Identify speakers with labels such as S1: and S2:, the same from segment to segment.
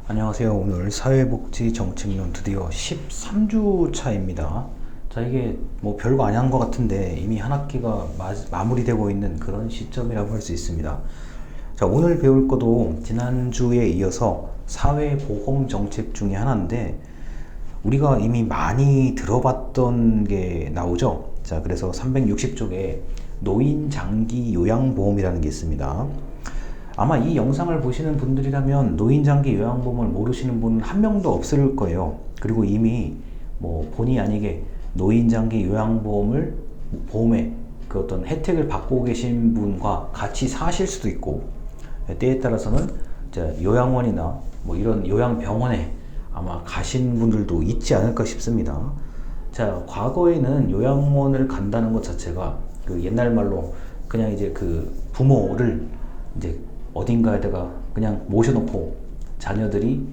S1: 안녕하세요. 오늘 사회복지정책론 드디어 13주 차입니다. 자, 이게 뭐 별거 아닌 것 같은데 이미 한 학기가 마무리되고 있는 그런 시점이라고 할 수 있습니다. 자, 오늘 배울 것도 지난주에 이어서 사회보험정책 중에 하나인데 우리가 이미 많이 들어봤던 게 나오죠. 자, 그래서 360쪽에 노인장기요양보험이라는 게 있습니다. 아마 이 영상을 보시는 분들이라면 노인장기 요양보험을 모르시는 분은 한 명도 없을 거예요. 그리고 이미 뭐 본의 아니게 노인장기 보험의 그 어떤 혜택을 받고 계신 분과 같이 사실 수도 있고, 때에 따라서는 요양원이나 뭐 이런 요양병원에 아마 가신 분들도 있지 않을까 싶습니다. 자, 과거에는 요양원을 간다는 것 자체가 그 옛날 말로 그냥 이제 그 부모를 이제 어딘가에다가 그냥 모셔놓고 자녀들이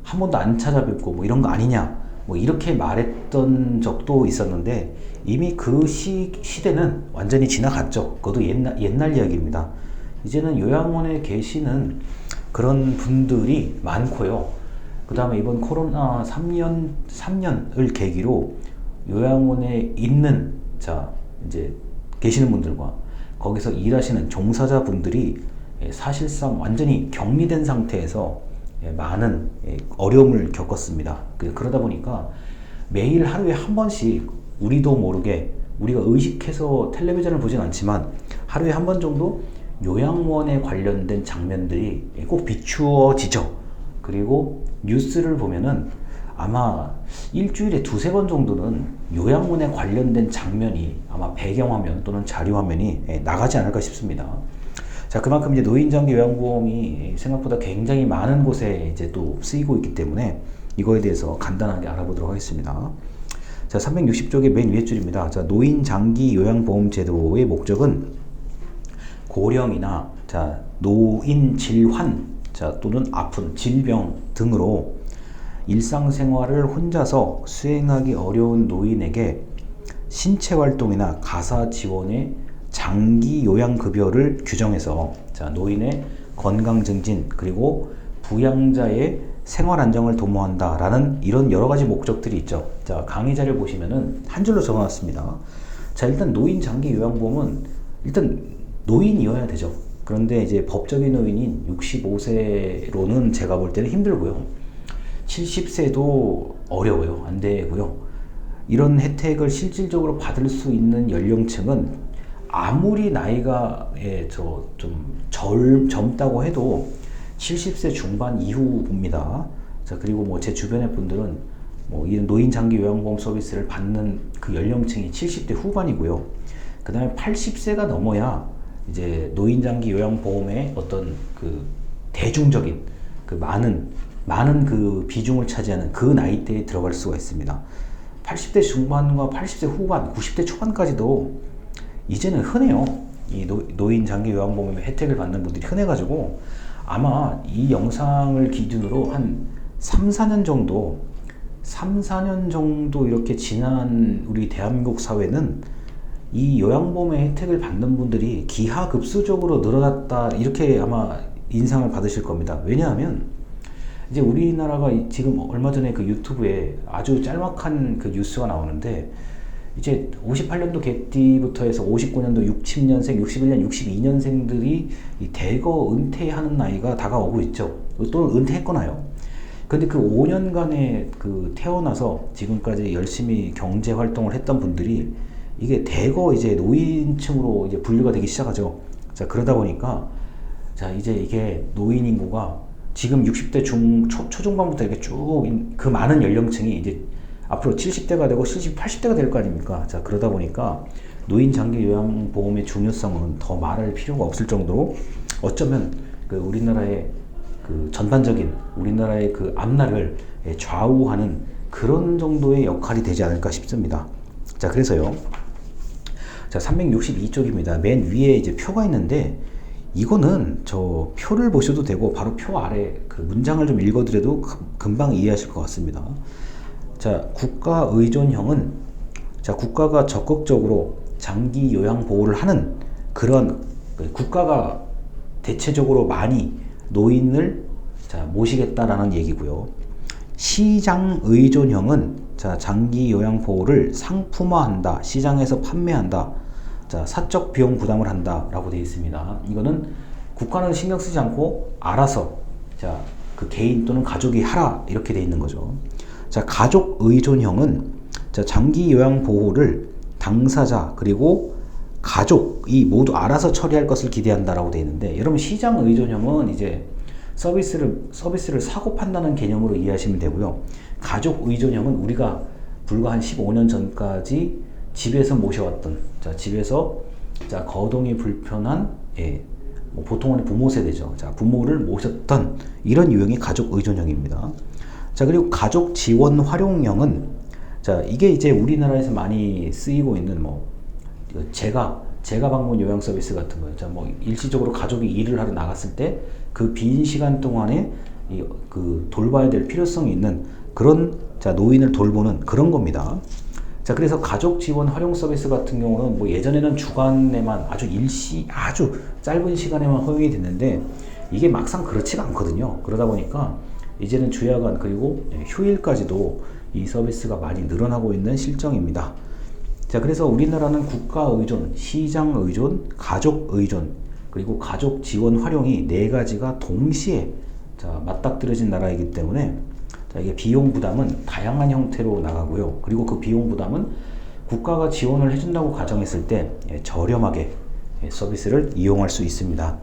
S1: 한 번도 안 찾아뵙고 뭐 이런 거 아니냐 뭐 이렇게 말했던 적도 있었는데 이미 그 시대는 완전히 지나갔죠. 그것도 옛날 이야기입니다. 이제는 요양원에 계시는 그런 분들이 많고요. 그 다음에 이번 코로나 3년을 계기로 요양원에 있는 이제 계시는 분들과 거기서 일하시는 종사자분들이 사실상 완전히 격리된 상태에서 많은 어려움을 겪었습니다. 그러다 보니까 매일 하루에 한 번씩 우리도 모르게 우리가 의식해서 텔레비전을 보진 않지만 하루에 한 번 정도 요양원에 관련된 장면들이 꼭 비추어지죠. 그리고 뉴스를 보면은 아마 일주일에 두세 번 정도는 요양원에 관련된 장면이 아마 배경화면 또는 자료화면이 나가지 않을까 싶습니다. 자, 그만큼 이제 노인장기 요양보험이 생각보다 굉장히 많은 곳에 이제 또 쓰이고 있기 때문에 이거에 대해서 간단하게 알아보도록 하겠습니다. 자, 360쪽의 맨 위에 줄입니다. 자, 노인장기 요양보험 제도의 목적은 고령이나 노인 질환 또는 아픈 질병 등으로 일상생활을 혼자서 수행하기 어려운 노인에게 신체 활동이나 가사 지원의 장기 요양급여를 규정해서 노인의 건강 증진 그리고 부양자의 생활 안정을 도모한다라는 이런 여러 가지 목적들이 있죠. 자, 강의 자료 보시면은 한 줄로 적어놨습니다. 자, 일단 노인 장기 요양보험은 일단 노인이어야 되죠. 그런데 이제 법적인 노인인 65세로는 제가 볼 때는 힘들고요. 70세도 어려워요. 안 되고요. 이런 혜택을 실질적으로 받을 수 있는 연령층은 아무리 나이가 좀 젊다고 해도 70세 중반 이후입니다. 자, 그리고 뭐 제 주변의 분들은 뭐 이런 노인 장기 요양보험 서비스를 받는 그 연령층이 70대 후반이고요. 그 다음에 80세가 넘어야 이제 노인 장기 요양보험의 어떤 그 대중적인 그 많은 그 비중을 차지하는 그 나이대에 들어갈 수가 있습니다. 80대 중반과 80세 후반, 90대 초반까지도 이제는 흔해요. 이 노인 장기 요양보험의 혜택을 받는 분들이 흔해가지고 아마 이 영상을 기준으로 한 3, 4년 정도 이렇게 지난 우리 대한민국 사회는 이 요양보험의 혜택을 받는 분들이 기하급수적으로 늘어났다 이렇게 아마 인상을 받으실 겁니다. 왜냐하면 이제 우리나라가 지금 얼마 전에 그 유튜브에 아주 짤막한 그 뉴스가 나오는데 이제 58년도 개띠부터 해서 59년도 60년생, 61년, 62년생들이 대거 은퇴하는 나이가 다가오고 있죠. 또는 은퇴했거나요. 근데 그 5년간의 그 태어나서 지금까지 열심히 경제 활동을 했던 분들이 이게 대거 이제 노인층으로 이제 분류가 되기 시작하죠. 자, 그러다 보니까 이제 이게 노인 인구가 지금 60대 초중반부터 이렇게 쭉 그 많은 연령층이 이제 앞으로 70대가 되고 80대가 될 거 아닙니까? 자, 그러다 보니까 노인 장기 요양보험의 중요성은 더 말할 필요가 없을 정도로 어쩌면 그 우리나라의 그 전반적인 우리나라의 그 앞날을 좌우하는 그런 정도의 역할이 되지 않을까 싶습니다. 자, 그래서요. 자, 362쪽입니다. 맨 위에 이제 표가 있는데 이거는 저 표를 보셔도 되고 바로 표 아래 그 문장을 좀 읽어드려도 금방 이해하실 것 같습니다. 자, 국가 의존형은 국가가 적극적으로 장기 요양 보호를 하는 그런 국가가 대체적으로 많이 노인을 자, 모시겠다라는 얘기고요. 시장 의존형은 자, 장기 요양 보호를 상품화한다, 시장에서 판매한다, 자, 사적 비용 부담을 한다라고 되어 있습니다. 이거는 국가는 신경 쓰지 않고 알아서 자, 그 개인 또는 가족이 하라 이렇게 되어 있는 거죠. 자, 가족 의존형은 자, 장기 요양 보호를 당사자 그리고 가족이 모두 알아서 처리할 것을 기대한다라고 되어 있는데, 여러분 시장 의존형은 이제 서비스를 사고 판다는 개념으로 이해하시면 되고요. 가족 의존형은 우리가 불과 한 15년 전까지 집에서 모셔왔던, 자, 집에서 자, 거동이 불편한, 예, 뭐 보통은 부모 세대죠. 자, 부모를 모셨던 이런 유형이 가족 의존형입니다. 자, 그리고 가족 지원 활용형은 자, 이게 이제 우리나라에서 많이 쓰이고 있는 뭐 재가 방문 요양 서비스 같은 거예요. 자, 뭐 일시적으로 가족이 일을 하러 나갔을 때 그 빈 시간 동안에 그 돌봐야 될 필요성이 있는 그런 자, 노인을 돌보는 그런 겁니다. 자, 그래서 가족 지원 활용 서비스 같은 경우는 뭐 예전에는 주간에만 아주 짧은 시간에만 허용이 됐는데 이게 막상 그렇지가 않거든요. 그러다 보니까 이제는 주야간 그리고 휴일까지도 이 서비스가 많이 늘어나고 있는 실정입니다. 자, 그래서 우리나라는 국가 의존, 시장 의존, 가족 의존, 그리고 가족 지원 활용이 네 가지가 동시에 자, 맞닥뜨려진 나라이기 때문에 자, 이게 비용 부담은 다양한 형태로 나가고요. 그리고 그 비용 부담은 국가가 지원을 해준다고 가정했을 때 저렴하게 서비스를 이용할 수 있습니다.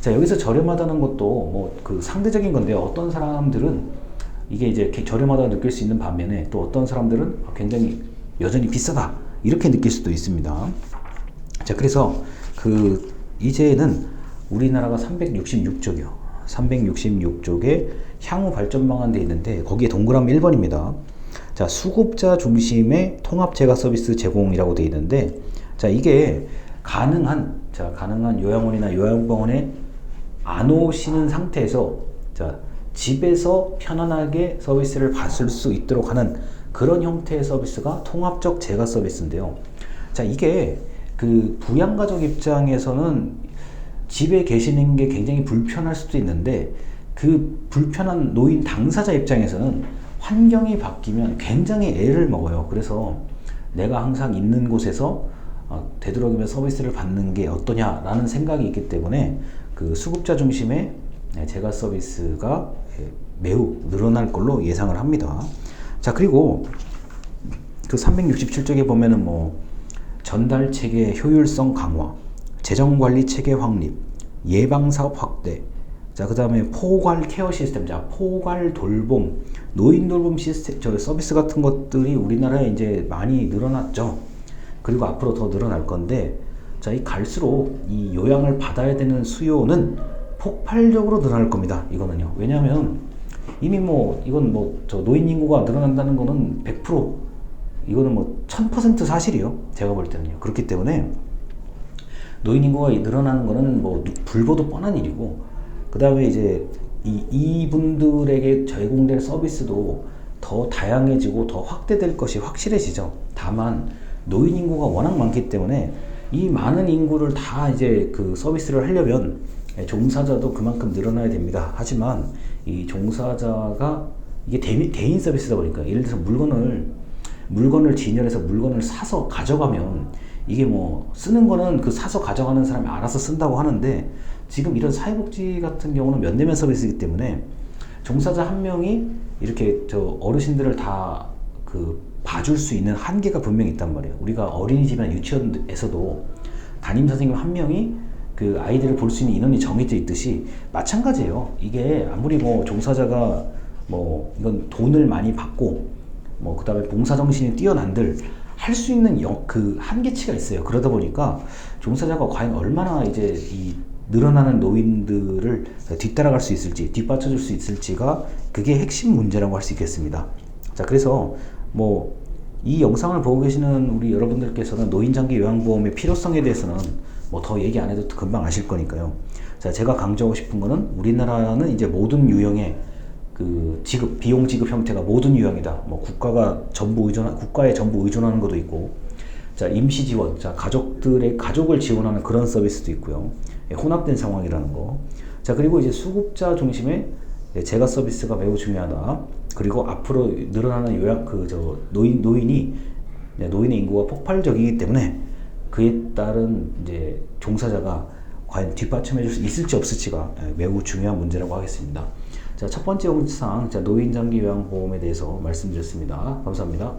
S1: 자, 여기서 저렴하다는 것도 뭐 그 상대적인 건데요. 어떤 사람들은 이게 이제 저렴하다고 느낄 수 있는 반면에 또 어떤 사람들은 굉장히 여전히 비싸다 이렇게 느낄 수도 있습니다. 자, 그래서 이제는 우리나라가 366쪽이요. 366쪽에 향후 발전 방안 돼 있는데 거기에 동그라미 1번입니다. 자, 수급자 중심의 통합 재가 서비스 제공이라고 돼 있는데, 자, 이게 가능한 요양원이나 요양병원에 안 오시는 상태에서 자, 집에서 편안하게 서비스를 받을 수 있도록 하는 그런 형태의 서비스가 통합적 재가 서비스인데요. 자, 이게 그 부양가족 입장에서는 집에 계시는 게 굉장히 불편할 수도 있는데 그 불편한 노인 당사자 입장에서는 환경이 바뀌면 굉장히 애를 먹어요. 그래서 내가 항상 있는 곳에서 되도록이면 서비스를 받는 게 어떠냐라는 생각이 있기 때문에 그 수급자 중심의 재가 서비스가 매우 늘어날 걸로 예상을 합니다. 자, 그리고 그 367쪽에 보면은 뭐 전달 체계 효율성 강화, 재정 관리 체계 확립, 예방 사업 확대, 자, 그 다음에 포괄 케어 시스템, 자, 포괄 돌봄, 노인 돌봄 시스템, 서비스 같은 것들이 우리나라에 이제 많이 늘어났죠. 그리고 앞으로 더 늘어날 건데, 자, 갈수록 이 요양을 받아야 되는 수요는 폭발적으로 늘어날 겁니다. 이거는요. 왜냐하면 이미 이건 노인 인구가 늘어난다는 거는 100%, 이거는 1000% 사실이요. 제가 볼 때는요. 그렇기 때문에 노인 인구가 늘어나는 거는 불보도 뻔한 일이고, 그 다음에 이제 이분들에게 제공될 서비스도 더 다양해지고 더 확대될 것이 확실해지죠. 다만 노인 인구가 워낙 많기 때문에 이 많은 인구를 다 이제 그 서비스를 하려면 종사자도 그만큼 늘어나야 됩니다. 하지만 이 종사자가 이게 대인 서비스다 보니까, 예를 들어서 물건을 진열해서 물건을 사서 가져가면 이게 쓰는 거는 그 사서 가져가는 사람이 알아서 쓴다고 하는데, 지금 이런 사회복지 같은 경우는 면대면 서비스이기 때문에 종사자 한 명이 이렇게 어르신들을 다 봐줄 수 있는 한계가 분명히 있단 말이에요. 우리가 어린이집이나 유치원에서도 담임 선생님 한 명이 그 아이들을 볼 수 있는 인원이 정해져 있듯이 마찬가지예요. 이게 아무리 종사자가 이건 돈을 많이 받고 그 다음에 봉사정신이 뛰어난들 할 수 있는 그 한계치가 있어요. 그러다 보니까 종사자가 과연 얼마나 이제 이 늘어나는 노인들을 뒤따라갈 수 있을지, 뒷받쳐줄 수 있을지가 그게 핵심 문제라고 할 수 있겠습니다. 자, 그래서 이 영상을 보고 계시는 우리 여러분들께서는 노인장기 요양보험의 필요성에 대해서는 더 얘기 안 해도 금방 아실 거니까요. 자, 제가 강조하고 싶은 거는 우리나라는 이제 모든 유형의 그 비용 지급 형태가 모든 유형이다. 국가에 전부 의존하는 것도 있고, 자, 임시 지원, 자, 가족을 지원하는 그런 서비스도 있고요. 혼합된 상황이라는 거. 자, 그리고 이제 수급자 중심의 재가 서비스가 매우 중요하다. 그리고 앞으로 늘어나는 노인의 인구가 폭발적이기 때문에 그에 따른 이제 종사자가 과연 뒷받침해 줄 수 있을지 없을지가 매우 중요한 문제라고 하겠습니다. 자, 첫 번째 영상 노인 장기 요양보험에 대해서 말씀드렸습니다. 감사합니다.